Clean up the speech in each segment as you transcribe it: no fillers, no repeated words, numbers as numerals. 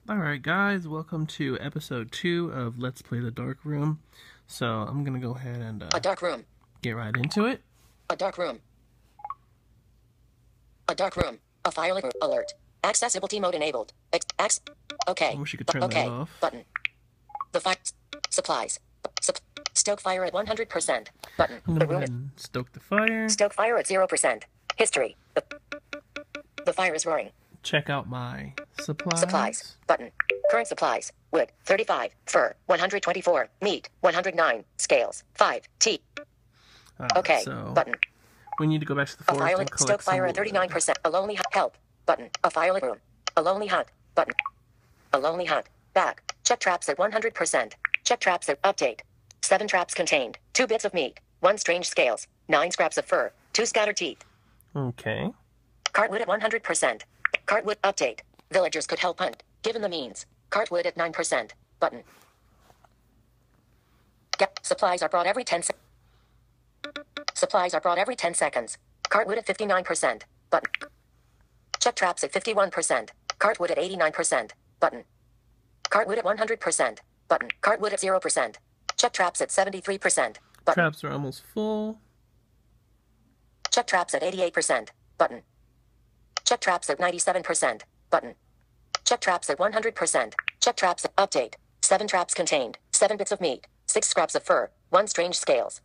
Alright guys, welcome to episode 2 of Let's Play The Dark Room. So I'm gonna go ahead and A dark room. get right into it. A dark room. A dark room. A fire alert. Accessibility mode enabled. Okay. I wish you could turn that off. Button. The fire supplies. Stoke fire at 100%. Button. I'm gonna The go room ahead and stoke the fire. stoke fire at 0%. History. The fire is roaring. Check out my supplies. Supplies. Button. Current supplies. Wood. 35. Fur. 124. Meat. 109. Scales. 5. Tea. Okay. So Button. we need to go back to the A forest fire and collect stoke some fire at wood. 39%. A lonely help. Button. A fire room. A lonely hunt. Button. A lonely hunt. Back. Check traps at 100%. Check traps at update. 7 traps contained. 2 bits of meat. 1 strange scales. 9 scraps of fur. 2 scattered teeth. Okay. Cartwood at 100%. Cartwood update. Villagers could help hunt, given the means. Cartwood at 9%. Button. Supplies are brought every 10 seconds. Supplies are brought every 10 seconds. Cartwood at 59%. Button. Check traps at 51%. Cartwood at 89%. Button. Cartwood at 100%. Button. Cartwood at 0%. Check traps at 73%. Button. Traps are almost full. Check traps at 88%. Button. Check traps at 97%. Button. Check traps at 100%. Check traps at update. 7 traps contained. 7 bits of meat. 6 scraps of fur. 1 strange scales.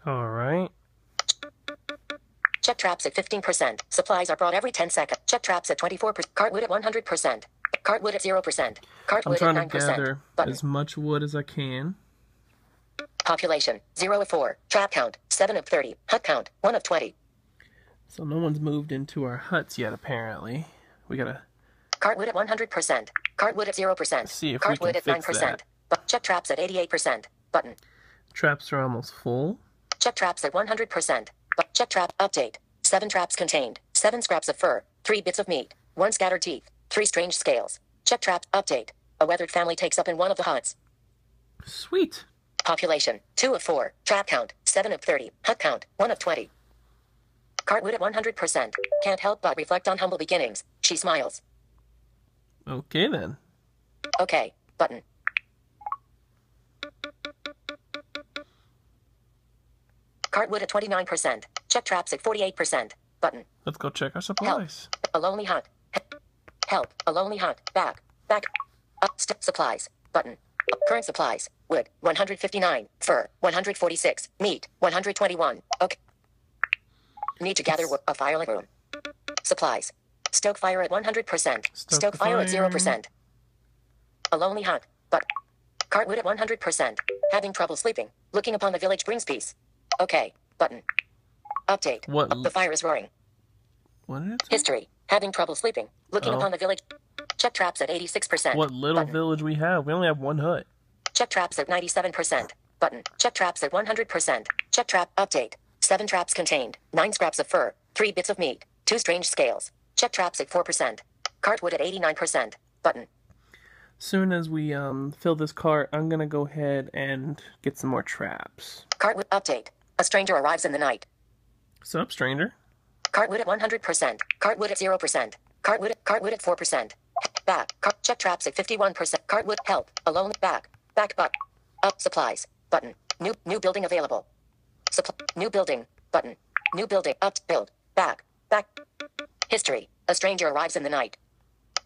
Alright. Check traps at 15%. Supplies are brought every 10 seconds. Check traps at 24%. Cartwood at 100%. Cartwood at 0%. I'm Cartwood trying at to 9%. gather Button. as much wood as I can. Population 0 of 4. Trap count 7 of 30. Hut count 1 of 20. So no one's moved into our huts yet, apparently. We gotta Cartwood at 100%. Cartwood at 0%. see if we Cartwood can at fix 9%. that. Check traps at 88%. Button. Traps are almost full. Check traps at 100%. Check trap update. 7 traps contained. 7 scraps of fur. 3 bits of meat. 1 scattered teeth. 3 strange scales. Check trap update. A weathered family takes up in one of the huts. Sweet. Population 2 of 4. Trap count 7 of 30. Hut count 1 of 20. Cartwood at 100%. Can't help but reflect on humble beginnings. She smiles. Okay then. Okay. Button. Cartwood at 29%. Check traps at 48%. Button. Let's go check our supplies. A lonely hunt. Help. A lonely hunt. Back. Back. Up. Supplies. Button. Current supplies. Wood. 159. Fur. 146. Meat. 121. Okay. Need to gather a fire room. Supplies. Stoke fire at 100%. Stoke fire at 0%. A lonely hunt. But. Cartwood at 100%. Having trouble sleeping. Looking upon the village brings peace. Okay. Button. Update. What? The fire is roaring. What is it? History. Having trouble sleeping. Looking upon the village. Check traps at 86%. What little Button. village we have? We only have one hut. Check traps at 97%. Button. Check traps at 100%. Check trap update. 7 traps contained. 9 scraps of fur. 3 bits of meat. 2 strange scales. Check traps at 4%. Cartwood at 89%. Button. Soon as we fill this cart, I'm gonna go ahead and get some more traps. Cartwood update. A stranger arrives in the night. What's up, stranger? Cartwood at 100%. Cartwood at 0%. Cartwood at 4%. Back. Check traps at 51%. Cartwood help. Alone. Back. Back. Butt. Up. Supplies. Button. New building available. New building. Button. New building. Up. Build. Back. Back. History. A stranger arrives in the night.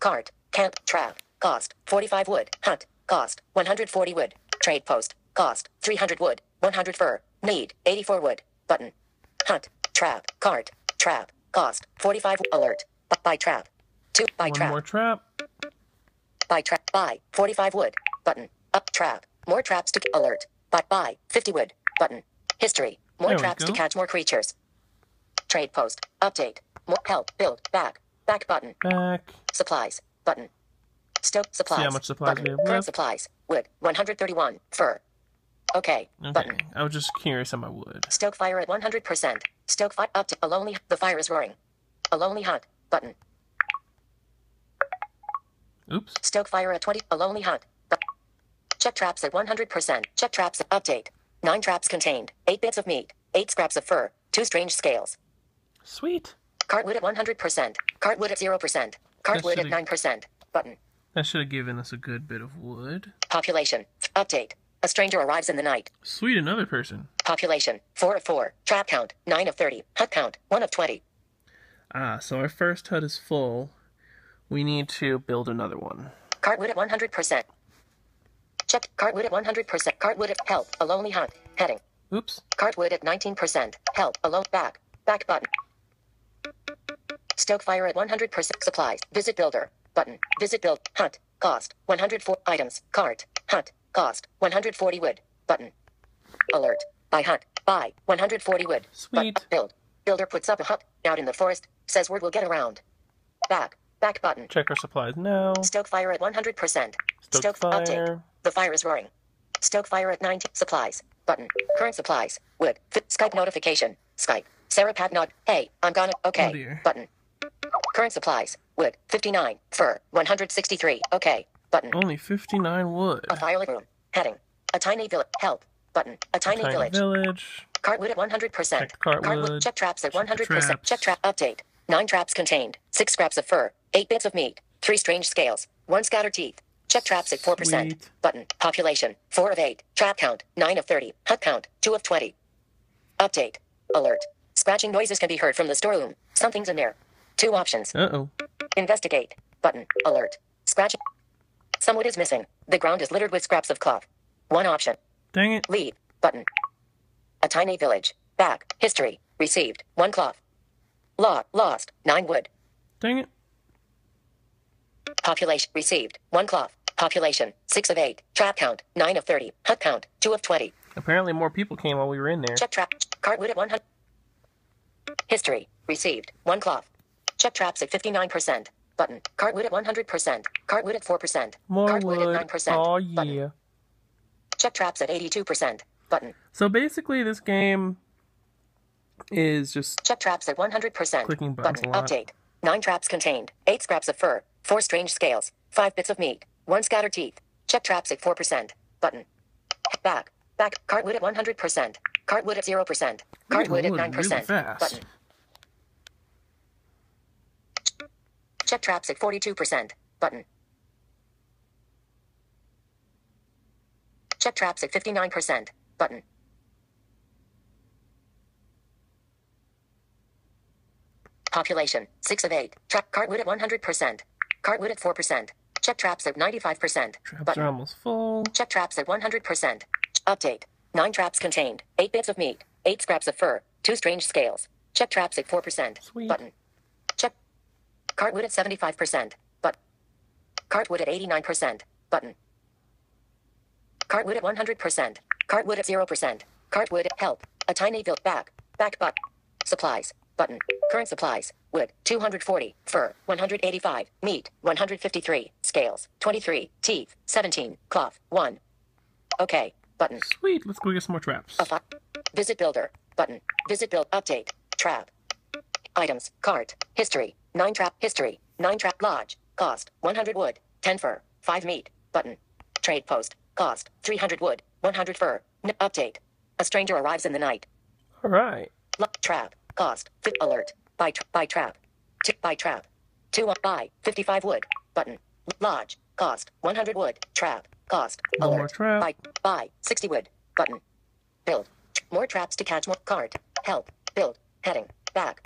Cart. Camp. Trap. Cost. 45 wood. Hunt. Cost. 140 wood. Trade post. Cost. 300 wood. 100 fur. Need. 84 wood. Button. Hunt. Trap. Cart. Trap. Cost. 45. Alert. Buy trap. 2. Buy One trap. more trap. Buy trap. Buy. 45 wood. Button. Up trap. More traps to alert. Buy. 50 wood. Button. History. More There we traps to go. catch more creatures. Trade post. Update. More help. Build. Back. Back button. Back. Supplies. Button. Stoke supplies. See how much supplies button. we have Current left. supplies. Wood. 131. Fur. Okay. Okay. Button. I was just curious on my wood. Stoke fire at 100%. Stoke fire up to a lonely. The fire is roaring. A lonely hunt. Button. Oops. Stoke fire at 20. A lonely hunt. Check traps at 100%. Check traps update. 9 traps contained. 8 bits of meat. 8 scraps of fur. 2 strange scales. Sweet. Cartwood at 100%. Cartwood at 0%. Cartwood at should've- 9%. Button. That should have given us a good bit of wood. Population. Update. A stranger arrives in the night. Sweet, another person. Population. 4 of 4. Trap count. 9 of 30. Hut count. 1 of 20. Ah, so our first hut is full. We need to build another one. Cartwood at 100%. Check. Cartwood at 100%. Cartwood at help. A lonely hut. Heading. Oops. Cartwood at 19%. Help. Alone. Back. Back button. Stoke fire at 100%. Supplies. Visit builder. Button. Visit build. Hut. Cost. 104 items. Cart. Hut. Cost. 140 wood. Button. Alert. Buy hut. Buy. 140 wood. Sweet. Build. Builder puts up a hut. Out in the forest. Says word will get around. Back. Back button. Check our supplies now. Stoke fire at 100%. Stoke fire. Update. The fire is roaring. Stoke fire at 90. Supplies. Button. Current supplies. Wood. Skype notification. Skype. Sarah Pat nod. Hey, I'm gonna. Okay. Oh dear. Button. Current supplies. Wood. 59. Fur. 163. Okay. Button. Only 59 wood. A fire room. Heading. A tiny village. Help. Button. A tiny village. Cartwood at 100%. Check cartwood. Check traps at Check the 100%. traps. Check trap. Update. 9 traps contained. 6 scraps of fur. 8 bits of meat. 3 strange scales. 1 scattered teeth. Check traps at 4%. Sweet. Button. Population. 4 of 8. Trap count. 9 of 30. Hut count. 2 of 20. Update. Alert. Scratching noises can be heard from the storeroom. Something's in there. 2 options. Uh-oh. Investigate. Button. Alert. Scratching. Some wood is missing. The ground is littered with scraps of cloth. 1 option. Dang it. Leave. Button. A tiny village. Back. History. Received. 1 cloth. Lost. 9 wood. Dang it. Population. Received. 1 cloth. Population. 6 of 8. Trap count. 9 of 30. Hut count. 2 of 20. Apparently more people came while we were in there. Check trap. Cartwood at 100. History. Received. 1 cloth. Check traps at 59%. Button. Cartwood at 100%. Cartwood at 4%. More Cartwood wood. at 9%. Oh, Button. yeah. Check traps at 82%. Button. So basically this game is just Check traps at 100%. clicking buttons Button. a lot. Update. 9 traps contained. 8 scraps of fur. 4 strange scales. 5 bits of meat. 1 scattered teeth. Check traps at 4%. Button. Back. Cartwood at 100%. Cartwood at 0%. Cartwood at 9%. Really fast. Button. Check traps at 42%. Button. Check traps at 59%. Button. Population. 6 of 8. Cartwood at 100%. Cartwood at 4%. Check traps at 95%. Traps Button. are almost full. Check traps at 100%. Update. 9 traps contained. 8 bits of meat. 8 scraps of fur. 2 strange scales. Check traps at 4%. Sweet. Button. Check. Cartwood at 75%. But. Cartwood at 89%. Button. Cartwood at 100%. Cartwood at 0%. Cartwood at help. A tiny built back. Back but. Supplies. Button. Current supplies. Wood. 240. Fur. 185. Meat. 153. Scales. 23. Teeth. 17. Cloth. 1. Okay. Button. Sweet. Let's go get some more traps. Visit builder. Button. Visit build. Update. Trap. Items. Cart. History. 9 trap. History. 9 trap. Lodge. Cost. 100 wood. 10 fur. 5 meat. Button. Trade post. Cost. 300 wood. 100 fur. Update. A stranger arrives in the night. All right. Trap. Cost. Alert. Buy trap. Buy trap. 2 buy. 55 wood. Button. Lodge. Cost. 100 wood. Trap. Cost. One Alert. more trap. Buy. 60 wood. Button. Build. More traps to catch more. Cart. Help. Build. Heading. Back.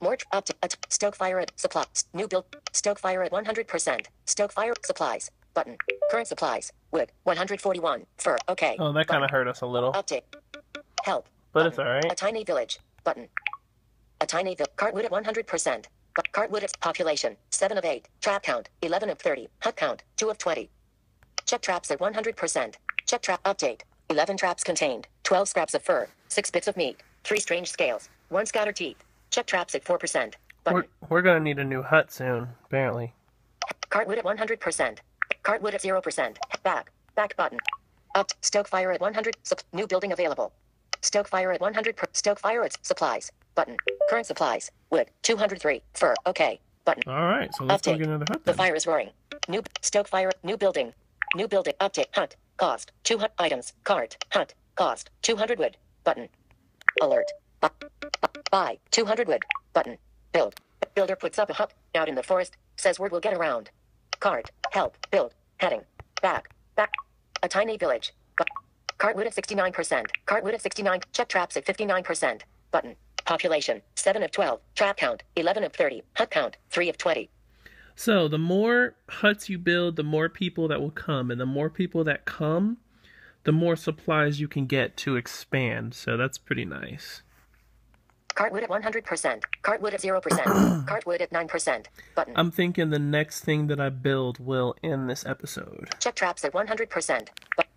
More up to stoke fire at supplies. New build. Stoke fire at 100%. Stoke fire supplies. Button. Current supplies. Wood. 141. Fur. Okay. Oh, that kind of hurt us a little. Update. Help. But Button. it's all right. A tiny village. Button. A tiny village. Cartwood at 100%. Cartwood at population. 7 of 8. Trap count. 11 of 30. Hut count. 2 of 20. Check traps at 100%. Check trap. Update. 11 traps contained. 12 scraps of fur. 6 bits of meat. 3 strange scales. 1 scattered teeth. Check traps at 4%. Button. We're gonna need a new hut soon, apparently. Cartwood at 100%. Cartwood at 0%. Back button. Up. Stoke fire at 100. New building available. Stoke fire at 100. Stoke fire at supplies. Button. Current supplies. Wood. 203. Fur. Okay. Button. All right, so let's go Update. get another hut The then. fire is roaring. New stoke fire. New building. New building. Update. Hut. Cost. 200 items. Cart. Hut. Cost. 200 wood. Button. Alert. Buy. 200 wood. Button. Build. Builder puts up a hut out in the forest. Says word will get around. Cart. Help. Build. Heading. Back. Back. A tiny village. Cartwood at 69%. Cartwood at 69. Check traps at 59%. Button. Population. 7 of 12. Trap count. 11 of 30. Hut count. 3 of 20. So the more huts you build, the more people that will come. And the more people that come, the more supplies you can get to expand. So that's pretty nice. Cartwood at 100%. Cartwood at 0%. Cartwood at 9%. Button. I'm thinking the next thing that I build will end this episode. Check traps at 100%.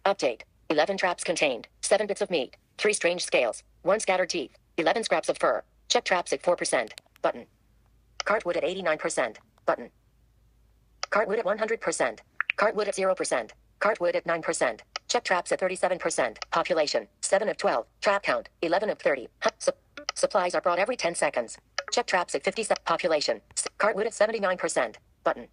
Update. 11 traps contained. 7 bits of meat. 3 strange scales. 1 scattered teeth. 11 scraps of fur. Check traps at 4%. Button. Cartwood at 89%. Button. Cartwood at 100%. Cartwood at 0%. Cartwood at 9%. Check traps at 37%. Population. 7 of 12. Trap count. 11 of 30. Supplies are brought every 10 seconds. Check traps at 50. Population. Cartwood at 79%. Button.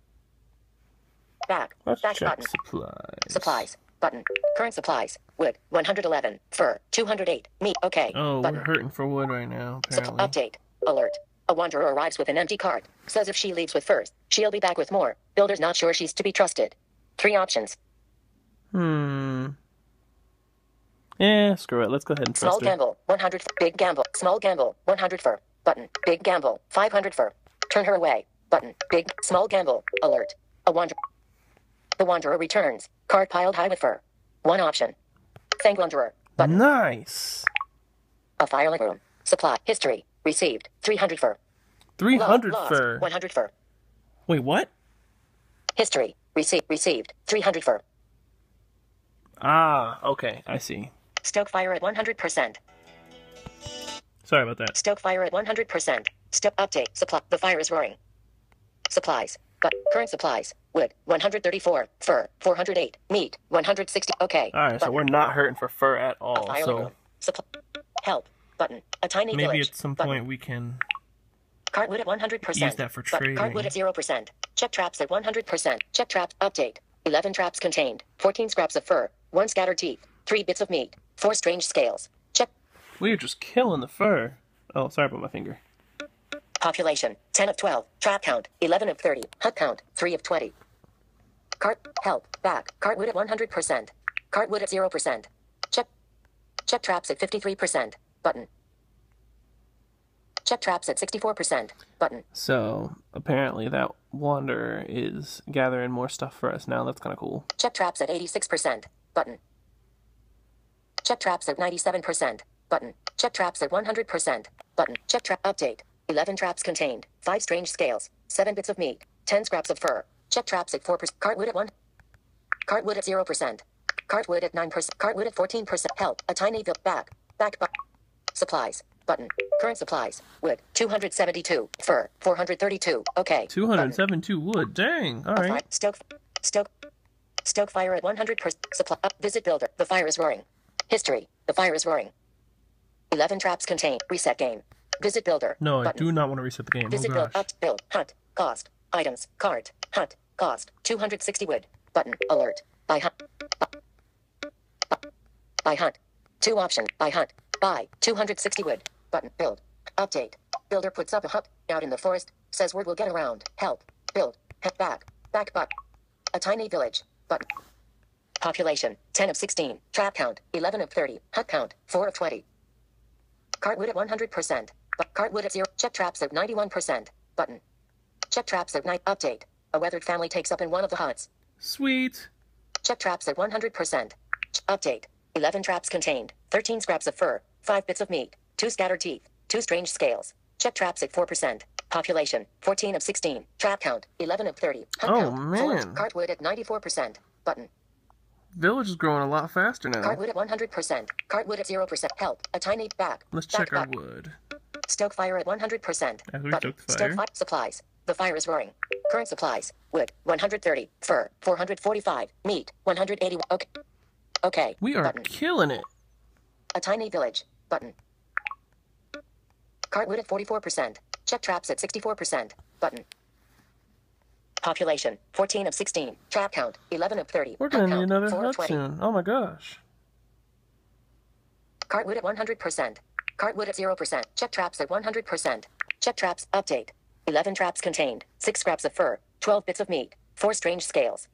Back. Let's Back check button. supplies. Supplies. Button. Current supplies. Wood. 111. Fur. 208. Meat. Okay. Oh, Button. we're hurting for wood right now, apparently. Update. Alert. A wanderer arrives with an empty cart. Says if she leaves with furs, she'll be back with more. Builder's not sure she's to be trusted. 3 options. Yeah, screw it. Let's go ahead and trust Small her. gamble. 100. Big gamble. Small gamble. 100 fur. Button. Big gamble. 500 fur. Turn her away. Button. Big. Small gamble. Alert. A wanderer. The wanderer returns. Cart piled high with fur. 1 option. Thank wanderer. Button. Nice. A firelit room. Supply. History. Received. 300 fur. 300 Lost. fur. 100 fur. Wait, what? History. Received. 300 fur. Ah, okay. I see. Stoke fire at 100%. Sorry about that. Stoke fire at 100%. Update. Supply. The fire is roaring. Supplies. But current supplies. Wood. 134. Fur. 408. Meat. 160. Okay. All right, so Button. we're not hurting for fur at all. Fire So room. Help. Button. A tiny maybe village. at some Button. point we can Cartwood at 100%. use that for trading. Cartwood at 0%. Check traps at 100%. Check traps. Update. 11 traps contained. 14 scraps of fur. 1 scattered teeth. 3 bits of meat. 4 strange scales. Check. We are just killing the fur. Oh, sorry about my finger. Population. 10 of 12. Trap count. 11 of 30. Hut count. 3 of 20. Help. Back. Cartwood at 100%. Cartwood at 0%. Check traps at 53%. Button. Check traps at 64%. Button. So apparently that wanderer is gathering more stuff for us now. That's kind of cool. Check traps at 86%. Button. Check traps at 97%. Button. Check traps at 100%. Button. Check trap. Update. 11 traps contained. 5 strange scales. 7 bits of meat. 10 scraps of fur. Check traps at 4%. Cartwood at 1. Cartwood at 0%. Cartwood at 9%. Cartwood at 14%. Help. A tiny back. Back. Supplies. Button. Current supplies. Wood. 272. Fur. 432. Okay. 272 wood. Dang. All right. Stoke fire at 100%. Supply. Visit builder. The fire is roaring. History. The fire is roaring. 11 traps contained. Reset game. Visit builder. No, I Button. do not want to reset the game. Visit Oh build. gosh. Up. Build. Hunt. Cost. Items. Cart. Hunt. Cost. 260 wood. Button. Alert. Buy hunt. Buy hunt. 2 option. Buy hunt. Buy. 260 wood. Button. Build. Update. Builder puts up a hut out in the forest. Says word will get around. Help. Build. Head back. Back but. A tiny village. Button. Population. 10 of 16. Trap count. 11 of 30. Hut count. 4 of 20. Cartwood at 100%. But cartwood at 0. Check traps at 91%. Button. Check traps at 9. Update. A weathered family takes up in one of the huts. Sweet. Check traps at 100%. Update. 11 traps contained. 13 scraps of fur. 5 bits of meat. 2 scattered teeth. 2 strange scales. Check traps at 4%. Population. 14 of 16. Trap count. 11 of 30. Hunt Oh, count. 4. man. Cartwood at 94%. Button. Village is growing a lot faster now. Cartwood at 100%. Cartwood at 0%. Help. A tiny back. Let's back, check our back. wood. Stoke fire at 100%. As we Button. stoked the fire. Stoke supplies. The fire is roaring. Current supplies. Wood. 130. Fur. 445. Meat. 180. Okay. Okay. We are Button. killing it. A tiny village. Button. Cartwood at 44%. Check traps at 64%. Button. Population. 14 of 16. Trap count. 11 of 30. We're gonna Hut need count, another 4 of hut 20. soon. Oh my gosh. Cartwood at 100%. Cartwood at 0%. Check traps at 100%. Check traps. Update. 11 traps contained. 6 scraps of fur. 12 bits of meat. 4 strange scales.